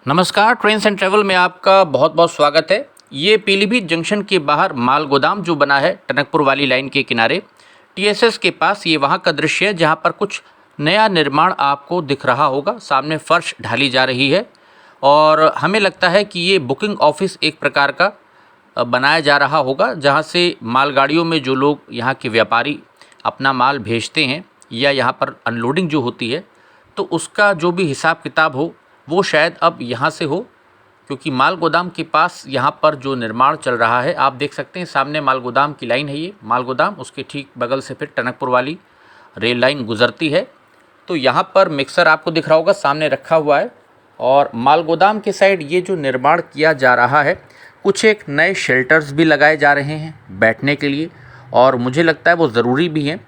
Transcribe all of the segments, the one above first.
नमस्कार, trains and travel में आपका बहुत बहुत स्वागत है। ये पीलीभीत जंक्शन के बाहर माल गोदाम जो बना है टनकपुर वाली लाइन के किनारे टीएसएस के पास, ये वहाँ का दृश्य है जहाँ पर कुछ नया निर्माण आपको दिख रहा होगा। सामने फर्श ढाली जा रही है और हमें लगता है कि ये बुकिंग ऑफिस एक प्रकार का बनाया जा रहा होगा, जहाँ से मालगाड़ियों में जो लोग यहाँ के व्यापारी अपना माल भेजते हैं या यहाँ पर अनलोडिंग जो होती है, तो उसका जो भी हिसाब किताब हो वो शायद अब यहाँ से हो, क्योंकि माल गोदाम के पास यहाँ पर जो निर्माण चल रहा है आप देख सकते हैं। सामने माल गोदाम की लाइन है, ये माल गोदाम, उसके ठीक बगल से फिर टनकपुर वाली रेल लाइन गुजरती है। तो यहाँ पर मिक्सर आपको दिख रहा होगा सामने रखा हुआ है और माल गोदाम के साइड ये जो निर्माण किया जा रहा है, कुछ एक नए शेल्टर्स भी लगाए जा रहे हैं बैठने के लिए, और मुझे लगता है वो ज़रूरी भी हैं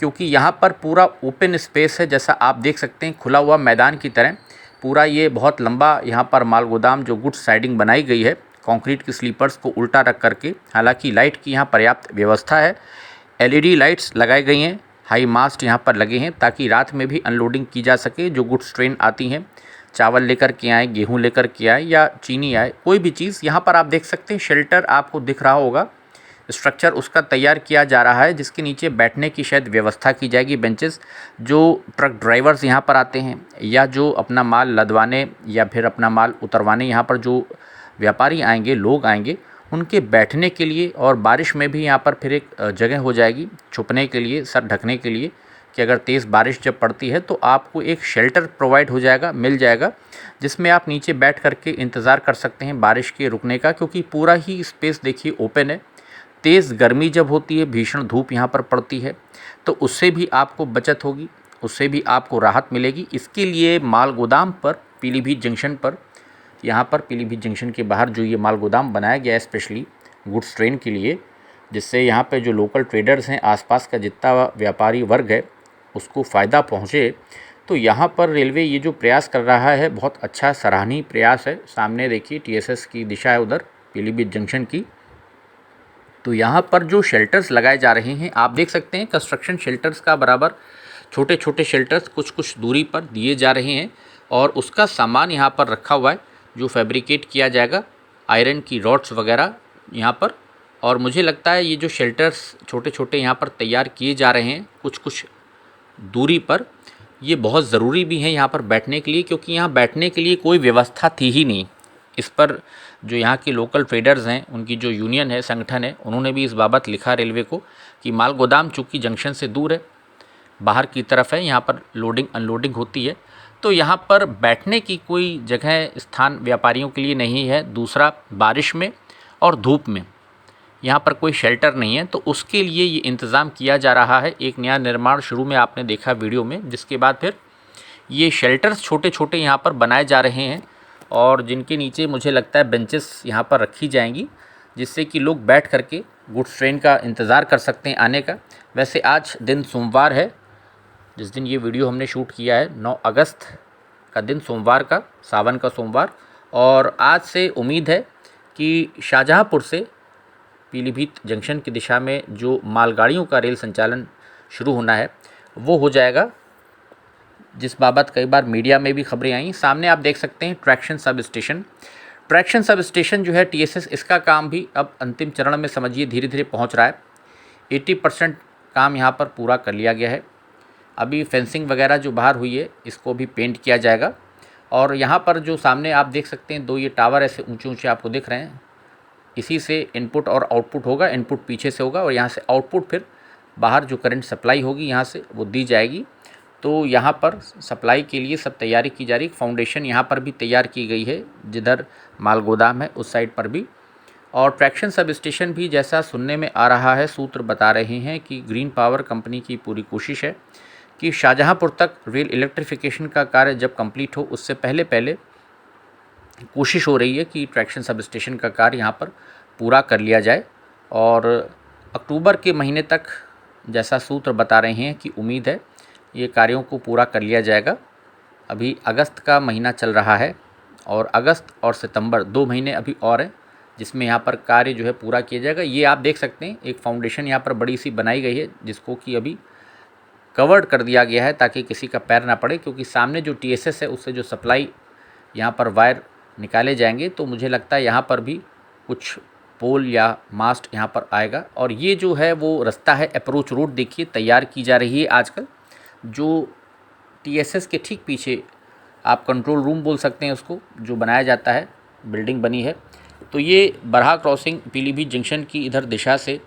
क्योंकि यहाँ पर पूरा ओपन स्पेस है। जैसा आप देख सकते हैं खुला हुआ मैदान की तरह पूरा ये बहुत लंबा यहाँ पर माल गोदाम जो गुड्स साइडिंग बनाई गई है कंक्रीट की स्लीपर्स को उल्टा रख करके। हालांकि लाइट की यहाँ पर्याप्त व्यवस्था है, एलईडी लाइट्स लगाई गई हैं, हाई मास्ट यहाँ पर लगे हैं ताकि रात में भी अनलोडिंग की जा सके। जो गुड्स ट्रेन आती हैं, चावल लेकर के आए, गेहूँ लेकर के आए या चीनी आए, कोई भी चीज़, यहाँ पर आप देख सकते हैं शेल्टर आपको दिख रहा होगा। स्ट्रक्चर उसका तैयार किया जा रहा है जिसके नीचे बैठने की शायद व्यवस्था की जाएगी, बेंचेस। जो ट्रक ड्राइवर्स यहाँ पर आते हैं या जो अपना माल लदवाने या फिर अपना माल उतरवाने यहाँ पर जो व्यापारी आएंगे, लोग आएंगे, उनके बैठने के लिए, और बारिश में भी यहाँ पर फिर एक जगह हो जाएगी छुपने के लिए, सर ढकने के लिए, कि अगर तेज़ बारिश जब पड़ती है तो आपको एक शेल्टर प्रोवाइड हो जाएगा, मिल जाएगा, जिसमें आप नीचे बैठ करके इंतज़ार कर सकते हैं बारिश के रुकने का। क्योंकि पूरा ही स्पेस देखिए ओपन है। तेज़ गर्मी जब होती है, भीषण धूप यहाँ पर पड़ती है, तो उससे भी आपको बचत होगी, उससे भी आपको राहत मिलेगी। इसके लिए माल गोदाम पर पीलीभीत जंक्शन पर, यहाँ पर पीलीभीत जंक्शन के बाहर जो ये माल गोदाम बनाया गया है स्पेशली गुड्स ट्रेन के लिए, जिससे यहाँ पे जो लोकल ट्रेडर्स हैं, आसपास का जितना व्यापारी वर्ग है, उसको फ़ायदा पहुँचे। तो यहाँ पर रेलवे ये जो प्रयास कर रहा है बहुत अच्छा सराहनीय प्रयास है। सामने देखिए टीएसएस की दिशा है उधर पीलीभीत जंक्शन की। तो यहाँ पर जो शेल्टर्स लगाए जा रहे हैं आप देख सकते हैं, कंस्ट्रक्शन शेल्टर्स का बराबर छोटे छोटे शेल्टर्स कुछ कुछ दूरी पर दिए जा रहे हैं और उसका सामान यहाँ पर रखा हुआ है जो फैब्रिकेट किया जाएगा, आयरन की रॉड्स वगैरह यहाँ पर। और मुझे लगता है ये जो शेल्टर्स छोटे छोटे यहाँ पर तैयार किए जा रहे हैं कुछ कुछ दूरी पर, ये बहुत ज़रूरी भी हैं यहाँ पर बैठने के लिए, क्योंकि यहाँ बैठने के लिए कोई व्यवस्था थी ही नहीं। इस पर जो यहाँ के लोकल ट्रेडर्स हैं, उनकी जो यूनियन है, संगठन है, उन्होंने भी इस बाबत लिखा रेलवे को कि माल गोदाम चूँकि जंक्शन से दूर है, बाहर की तरफ है, यहाँ पर लोडिंग अनलोडिंग होती है, तो यहाँ पर बैठने की कोई जगह स्थान व्यापारियों के लिए नहीं है। दूसरा, बारिश में और धूप में यहाँ पर कोई शेल्टर नहीं है, तो उसके लिए ये इंतज़ाम किया जा रहा है। एक नया निर्माण शुरू में आपने देखा वीडियो में, जिसके बाद फिर ये शेल्टर्स छोटे छोटे यहाँ पर बनाए जा रहे हैं और जिनके नीचे मुझे लगता है बेंचेस यहाँ पर रखी जाएंगी, जिससे कि लोग बैठ करके गुड्स ट्रेन का इंतज़ार कर सकते हैं आने का। वैसे आज दिन सोमवार है, जिस दिन ये वीडियो हमने शूट किया है 9 अगस्त का दिन, सोमवार का, सावन का सोमवार। और आज से उम्मीद है कि शाहजहाँपुर से पीलीभीत जंक्शन की दिशा में जो मालगाड़ियों का रेल संचालन शुरू होना है वो हो जाएगा, जिस बाबत कई बार मीडिया में भी खबरें आई। सामने आप देख सकते हैं traction sub station. Traction sub station जो है टीएसएस, इसका काम भी अब अंतिम चरण में समझिए धीरे धीरे पहुंच रहा है। 80% काम यहाँ पर पूरा कर लिया गया है। अभी फेंसिंग वगैरह जो बाहर हुई है इसको भी पेंट किया जाएगा। और यहाँ पर जो सामने आप देख सकते हैं 2 ये टावर ऐसे ऊँचे ऊँचे आपको दिख रहे हैं, इसी से इनपुट और आउटपुट होगा। इनपुट पीछे से होगा और यहाँ से आउटपुट फिर बाहर जो करंट सप्लाई होगी यहाँ से वो दी जाएगी। तो यहाँ पर सप्लाई के लिए सब तैयारी की जा रही है। फाउंडेशन यहाँ पर भी तैयार की गई है, जिधर माल गोदाम है उस साइड पर भी। और ट्रैक्शन सब स्टेशन भी, जैसा सुनने में आ रहा है, सूत्र बता रहे हैं कि ग्रीन पावर कंपनी की पूरी कोशिश है कि शाहजहाँपुर तक रेल इलेक्ट्रिफिकेशन का कार्य जब कंप्लीट हो उससे पहले पहले कोशिश हो रही है कि ट्रैक्शन सब स्टेशन का कार्य यहाँ पर पूरा कर लिया जाए। और अक्टूबर के महीने तक, जैसा सूत्र बता रहे हैं, कि उम्मीद है ये कार्यों को पूरा कर लिया जाएगा। अभी अगस्त का महीना चल रहा है और अगस्त और सितंबर 2 महीने अभी और हैं, जिसमें यहाँ पर कार्य जो है पूरा किया जाएगा। ये आप देख सकते हैं एक फाउंडेशन यहाँ पर बड़ी सी बनाई गई है, जिसको कि अभी कवर्ड कर दिया गया है ताकि किसी का पैर ना पड़े, क्योंकि सामने जो टीएसएस है उससे जो सप्लाई यहाँ पर वायर निकाले जाएंगे तो मुझे लगता है यहाँ पर भी कुछ पोल या मास्ट यहाँ पर आएगा। और ये जो है वो रास्ता है अप्रोच रोड, देखिए तैयार की जा रही है आजकल, जो टीएसएस के ठीक पीछे आप कंट्रोल रूम बोल सकते हैं उसको, जो बनाया जाता है, बिल्डिंग बनी है। तो ये बरहा क्रॉसिंग पीलीभीत जंक्शन की इधर दिशा से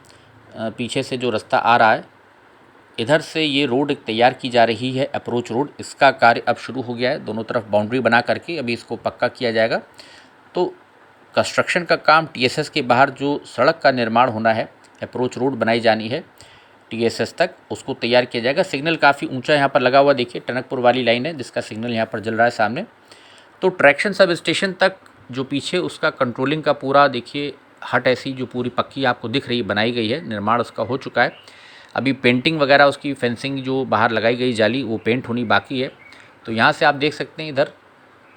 पीछे से जो रास्ता आ रहा है, इधर से ये रोड तैयार की जा रही है अप्रोच रोड। इसका कार्य अब शुरू हो गया है, दोनों तरफ बाउंड्री बना करके अभी इसको पक्का किया जाएगा। तो कंस्ट्रक्शन का काम, टीएसएस के बाहर जो सड़क का निर्माण होना है, अप्रोच रोड बनाई जानी है टीएसएस तक, उसको तैयार किया जाएगा। सिग्नल काफ़ी ऊंचा यहाँ पर लगा हुआ, देखिए टनकपुर वाली लाइन है जिसका सिग्नल यहाँ पर जल रहा है सामने। तो ट्रैक्शन सब स्टेशन तक जो पीछे उसका कंट्रोलिंग का पूरा देखिए हट ऐसी जो पूरी पक्की आपको दिख रही बनाई गई है, निर्माण उसका हो चुका है। अभी पेंटिंग वगैरह उसकी फेंसिंग जो बाहर लगाई गई जाली वो पेंट होनी बाकी है। तो यहाँ से आप देख सकते हैं, इधर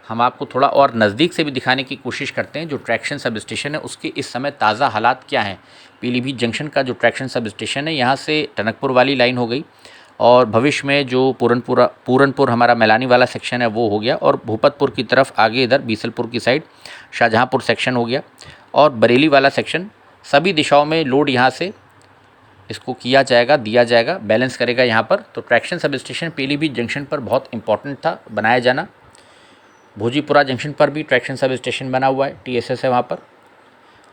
हम आपको थोड़ा और नज़दीक से भी दिखाने की कोशिश करते हैं जो ट्रैक्शन सब स्टेशन है उसके इस समय ताज़ा हालात क्या हैं। पीलीभीत जंक्शन का जो ट्रैक्शन सब स्टेशन है, यहाँ से टनकपुर वाली लाइन हो गई और भविष्य में जो पूरनपुर हमारा मैलानी वाला सेक्शन है वो हो गया, और भूपतपुर की तरफ आगे इधर बीसलपुर की साइड शाहजहाँपुर सेक्शन हो गया, और बरेली वाला सेक्शन, सभी दिशाओं में लोड यहाँ से इसको किया जाएगा, दिया जाएगा, बैलेंस करेगा यहाँ पर। तो traction sub station Pilibhit junction पर बहुत इंपॉर्टेंट था बनाया जाना। भोजीपुरा जंक्शन पर भी ट्रैक्शन सब स्टेशन बना हुआ है, टीएसएस है वहाँ पर।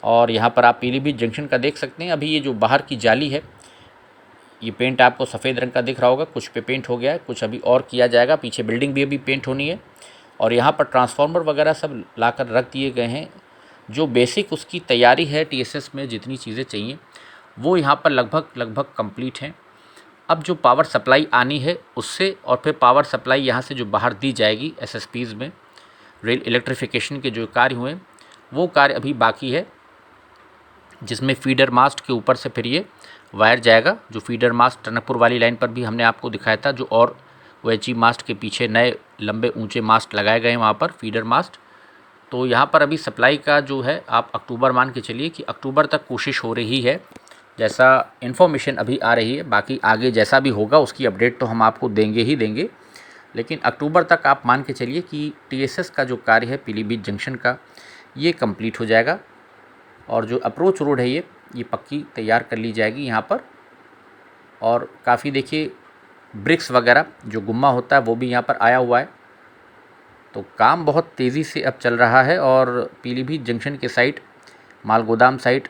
और यहाँ पर आप पीलीभीत जंक्शन का देख सकते हैं। अभी ये जो बाहर की जाली है, ये पेंट आपको सफ़ेद रंग का दिख रहा होगा, कुछ पे पेंट हो गया है, कुछ अभी और किया जाएगा। पीछे बिल्डिंग भी अभी पेंट होनी है, और यहाँ पर ट्रांसफार्मर वगैरह सब लाकर रख दिए गए हैं। जो बेसिक उसकी तैयारी है टीएसएस में, जितनी चीज़ें चाहिए वो यहाँ पर लगभग कंप्लीट हैं। अब जो पावर सप्लाई आनी है उससे, और फिर पावर सप्लाई यहाँ से जो बाहर दी जाएगी एसएसपीज़ में, रेल इलेक्ट्रिफिकेशन के जो कार्य हुए वो कार्य अभी बाकी है, जिसमें फीडर मास्ट के ऊपर से फिर ये वायर जाएगा। जो फीडर मास्ट टनकपुर वाली लाइन पर भी हमने आपको दिखाया था, जो और OHG मास्ट के पीछे नए लंबे ऊंचे मास्ट लगाए गए हैं वहाँ पर फीडर मास्ट। तो यहाँ पर अभी सप्लाई का जो है आप अक्टूबर मान के चलिए कि अक्टूबर तक कोशिश हो रही है, जैसा इन्फॉर्मेशन अभी आ रही है। बाकी आगे जैसा भी होगा उसकी अपडेट तो हम आपको देंगे ही देंगे, लेकिन अक्टूबर तक आप मान के चलिए कि टीएसएस का जो कार्य है पीलीभीत जंक्शन का, ये कंप्लीट हो जाएगा। और जो अप्रोच रोड है ये पक्की तैयार कर ली जाएगी यहाँ पर। और काफ़ी देखिए ब्रिक्स वगैरह जो गुम्मा होता है वो भी यहाँ पर आया हुआ है। तो काम बहुत तेज़ी से अब चल रहा है, और पीलीभीत जंक्शन के साइड, मालगोदाम साइड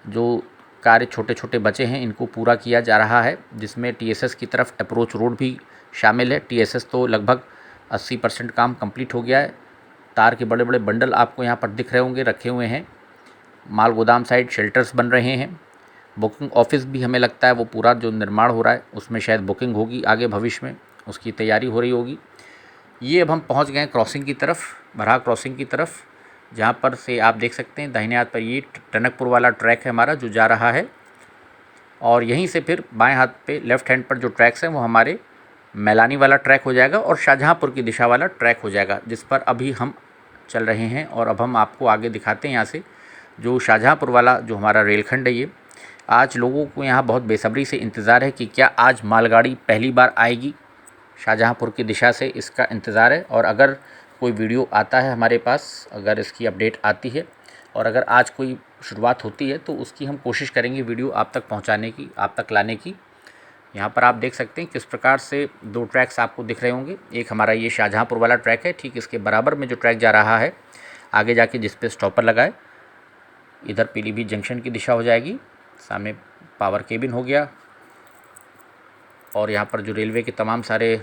जो कार्य छोटे छोटे बचे हैं इनको पूरा किया जा रहा है, जिसमें टीएसएस की तरफ अप्रोच रोड भी शामिल है। टीएसएस तो लगभग 80% काम कंप्लीट हो गया है। तार के बड़े बड़े बंडल आपको यहाँ पर दिख रहे होंगे, रखे हुए हैं। माल गोदाम साइड शेल्टर्स बन रहे हैं। बुकिंग ऑफिस भी हमें लगता है वो पूरा जो निर्माण हो रहा है उसमें शायद बुकिंग होगी आगे भविष्य में, उसकी तैयारी हो रही होगी। ये अब हम पहुँच गए हैं क्रॉसिंग की तरफ, बरहा क्रॉसिंग की तरफ, जहाँ पर से आप देख सकते हैं दाहिने हाथ पर ये टनकपुर वाला ट्रैक है हमारा जो जा रहा है, और यहीं से फिर बाएं हाथ पे लेफ़्ट हैंड पर जो ट्रैक्स हैं वो हमारे मैलानी वाला ट्रैक हो जाएगा और शाहजहाँपुर की दिशा वाला ट्रैक हो जाएगा, जिस पर अभी हम चल रहे हैं। और अब हम आपको आगे दिखाते हैं यहाँ से जो शाहजहाँपुर वाला जो हमारा रेलखंड है। ये आज लोगों को यहाँ बहुत बेसब्री से इंतज़ार है कि क्या आज मालगाड़ी पहली बार आएगी शाहजहाँपुर की दिशा से, इसका इंतज़ार है। और अगर कोई वीडियो आता है हमारे पास, अगर इसकी अपडेट आती है और अगर आज कोई शुरुआत होती है तो उसकी हम कोशिश करेंगे वीडियो आप तक पहुंचाने की, आप तक लाने की। यहाँ पर आप देख सकते हैं किस प्रकार से दो ट्रैक्स आपको दिख रहे होंगे। एक हमारा ये शाहजहाँपुर वाला ट्रैक है, ठीक इसके बराबर में जो ट्रैक जा रहा है आगे जाके जिस पे स्टॉपर लगा है, इधर पीलीभीत जंक्शन की दिशा हो जाएगी। सामने पावर केबिन हो गया, और यहाँ पर जो रेलवे के तमाम सारे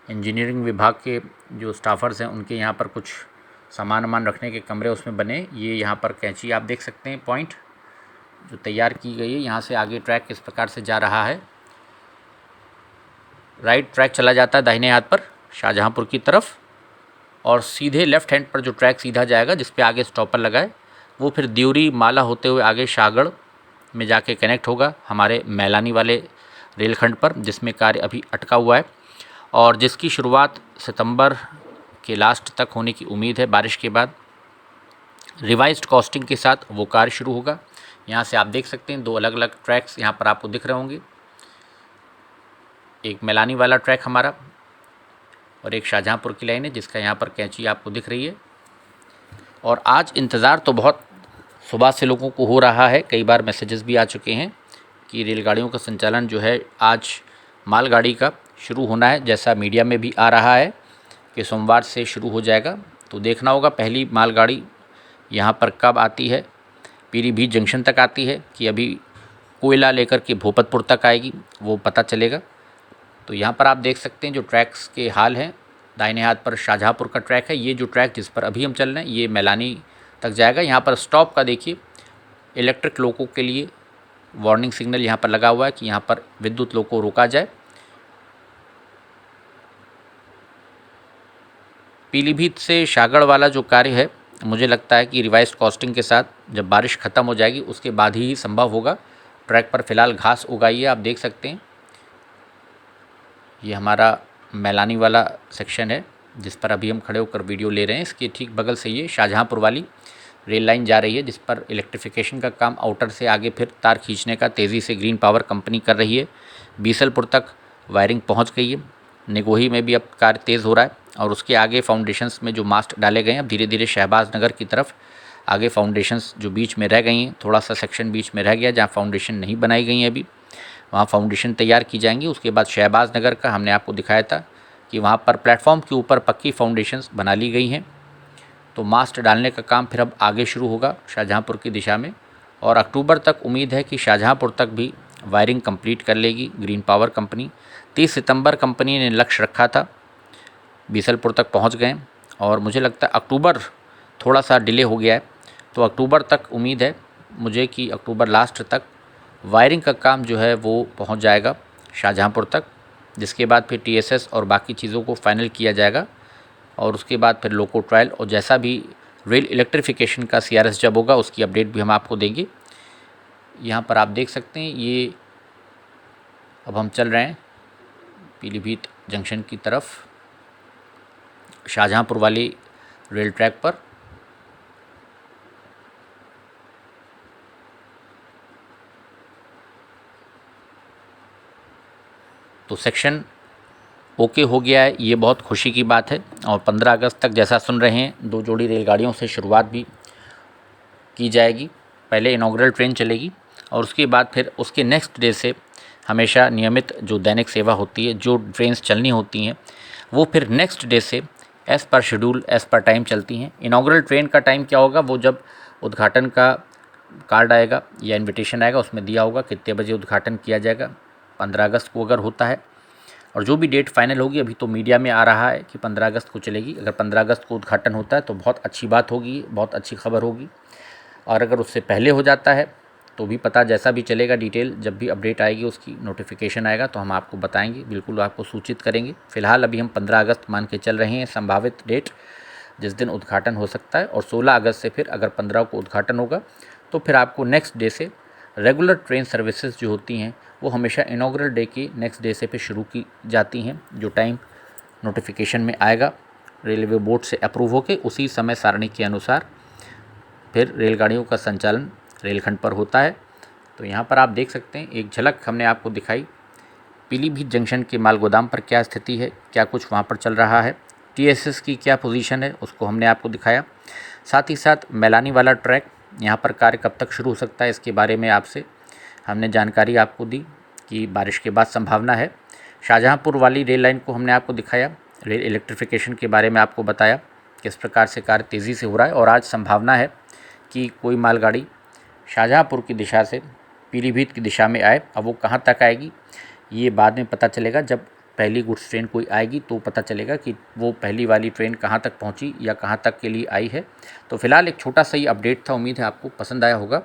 इंजीनियरिंग विभाग के जो स्टाफर्स हैं उनके यहाँ पर कुछ सामान वामान रखने के कमरे उसमें बने। ये यहाँ पर कैंची आप देख सकते हैं पॉइंट जो तैयार की गई है। यहाँ से आगे ट्रैक किस प्रकार से जा रहा है, राइट ट्रैक चला जाता है दाहिने हाथ पर शाहजहाँपुर की तरफ, और सीधे लेफ़्ट हैंड पर जो ट्रैक सीधा जाएगा जिस पे आगे स्टॉपर लगा है वो फिर द्यूरी माला होते हुए आगे शाहगढ़ में जाके कनेक्ट होगा हमारे मैलानी वाले रेलखंड पर, जिसमें कार्य अभी अटका हुआ है और जिसकी शुरुआत सितंबर के लास्ट तक होने की उम्मीद है। बारिश के बाद रिवाइज्ड कॉस्टिंग के साथ वो कार्य शुरू होगा। यहाँ से आप देख सकते हैं दो अलग अलग ट्रैक्स यहाँ पर आपको दिख रहे होंगे, एक मैलानी वाला ट्रैक हमारा और एक शाहजहाँपुर की लाइन है जिसका यहाँ पर कैंची आपको दिख रही है। और आज इंतज़ार तो बहुत सुबह से लोगों को हो रहा है। कई बार मैसेजेस भी आ चुके हैं कि रेलगाड़ियों का संचालन जो है आज मालगाड़ी का शुरू होना है, जैसा मीडिया में भी आ रहा है कि सोमवार से शुरू हो जाएगा। तो देखना होगा पहली मालगाड़ी यहाँ पर कब आती है, पीलीभीत जंक्शन तक आती है कि अभी कोयला लेकर के भोपतपुर तक आएगी, वो पता चलेगा। तो यहाँ पर आप देख सकते हैं जो ट्रैक्स के हाल हैं। दाहिने हाथ पर शाहजहाँपुर का ट्रैक है। ये जो ट्रैक जिस पर अभी हम चल रहे हैं ये मैलानी तक जाएगा। यहाँ पर स्टॉप का देखिए, इलेक्ट्रिक लोको के लिए वार्निंग सिग्नल यहाँ पर लगा हुआ है कि यहाँ पर विद्युत लोको रोका जाए। पीलीभीत से शाहगढ़ वाला जो कार्य है, मुझे लगता है कि रिवाइज्ड कॉस्टिंग के साथ जब बारिश ख़त्म हो जाएगी उसके बाद ही संभव होगा। ट्रैक पर फ़िलहाल घास उगाई है, आप देख सकते हैं। ये हमारा मैलानी वाला सेक्शन है जिस पर अभी हम खड़े होकर वीडियो ले रहे हैं। इसके ठीक बगल से ये शाहजहाँपुर वाली रेल लाइन जा रही है जिस पर इलेक्ट्रिफिकेशन का काम आउटर से आगे फिर तार खींचने का तेज़ी से ग्रीन पावर कंपनी कर रही है। बीसलपुर तक वायरिंग पहुंच गई है। निगोही में भी अब कार्य तेज़ हो रहा है और उसके आगे फाउंडेशंस में जो मास्ट डाले गए हैं, अब धीरे धीरे शहबाज नगर की तरफ आगे फाउंडेशंस जो बीच में रह गई हैं, थोड़ा सा सेक्शन बीच में रह गया जहाँ फाउंडेशन नहीं बनाई गई है अभी, वहाँ फाउंडेशन तैयार की जाएंगी। उसके बाद शहबाज नगर का हमने आपको दिखाया था कि वहाँ पर प्लेटफॉर्म के ऊपर पक्की फाउंडेशंस बना ली गई हैं। तो मास्ट डालने का काम फिर अब आगे शुरू होगा शाहजहाँपुर की दिशा में, और अक्टूबर तक उम्मीद है कि शाहजहाँपुर तक भी वायरिंग कंप्लीट कर लेगी ग्रीन पावर कंपनी। 30 सितंबर कंपनी ने लक्ष्य रखा था, बीसलपुर तक पहुंच गए और मुझे लगता है अक्टूबर थोड़ा सा डिले हो गया है। तो अक्टूबर तक उम्मीद है मुझे कि अक्टूबर लास्ट तक वायरिंग का काम जो है वो पहुंच जाएगा शाहजहाँपुर तक, जिसके बाद फिर TSS और बाकी चीज़ों को फाइनल किया जाएगा और उसके बाद फिर लोको ट्रायल और जैसा भी रेल इलेक्ट्रिफिकेशन का CRS जब होगा उसकी अपडेट भी हम आपको देंगे। यहाँ पर आप देख सकते हैं ये अब हम चल रहे हैं पीलीभीत जंक्शन की तरफ, शाहजहाँपुर वाली रेल ट्रैक पर। तो सेक्शन ओके हो गया है, ये बहुत खुशी की बात है। और 15 अगस्त तक जैसा सुन रहे हैं 2 जोड़ी रेलगाड़ियों से शुरुआत भी की जाएगी। पहले इनॉग्रल ट्रेन चलेगी और उसके बाद फिर उसके नेक्स्ट डे से हमेशा नियमित जो दैनिक सेवा होती है, जो ट्रेन्स चलनी होती हैं वो फिर नेक्स्ट डे से as per schedule as per time चलती हैं। इनॉग्रल ट्रेन का टाइम क्या होगा, वो जब उद्घाटन का कार्ड आएगा या इन्विटेशन आएगा उसमें दिया होगा कितने बजे उद्घाटन किया जाएगा। 15 अगस्त को अगर होता है, और जो भी डेट फाइनल होगी, अभी तो मीडिया में आ रहा है कि 15 अगस्त को चलेगी। अगर 15 अगस्त को उद्घाटन होता है तो बहुत अच्छी बात होगी, बहुत अच्छी खबर होगी। और अगर उससे पहले हो जाता है तो भी पता जैसा भी चलेगा, डिटेल जब भी अपडेट आएगी उसकी नोटिफिकेशन आएगा तो हम आपको बताएंगे, बिल्कुल आपको सूचित करेंगे। फिलहाल अभी हम 15 अगस्त मान के चल रहे हैं संभावित डेट जिस दिन उद्घाटन हो सकता है। और 16 अगस्त से फिर अगर 15 को उद्घाटन होगा तो फिर आपको नेक्स्ट डे से रेगुलर ट्रेन सर्विसेज जो होती हैं वो हमेशा इनॉग्रल डे की नेक्स्ट डे से फिर शुरू की जाती हैं। जो टाइम नोटिफिकेशन में आएगा रेलवे बोर्ड से अप्रूव होकर उसी समय सारणी के अनुसार फिर रेलगाड़ियों का संचालन रेलखंड पर होता है। तो यहाँ पर आप देख सकते हैं एक झलक हमने आपको दिखाई पीलीभीत जंक्शन के माल गोदाम पर क्या स्थिति है, क्या कुछ वहाँ पर चल रहा है, TSS की क्या पोजीशन है उसको हमने आपको दिखाया। साथ ही साथ मैलानी वाला ट्रैक यहाँ पर कार्य कब तक शुरू हो सकता है इसके बारे में आपसे हमने जानकारी आपको दी कि बारिश के बाद संभावना है। शाहजहाँपुर वाली रेल लाइन को हमने आपको दिखाया, रेल इलेक्ट्रिफिकेशन के बारे में आपको बताया किस प्रकार से कार्य तेज़ी से हो रहा है। और आज संभावना है कि कोई मालगाड़ी शाहजहाँपुर की दिशा से पीलीभीत की दिशा में आए। अब वो कहाँ तक आएगी ये बाद में पता चलेगा, जब पहली गुड्स ट्रेन कोई आएगी तो पता चलेगा कि वो पहली वाली ट्रेन कहाँ तक पहुँची या कहाँ तक के लिए आई है। तो फिलहाल एक छोटा सा ही अपडेट था, उम्मीद है आपको पसंद आया होगा।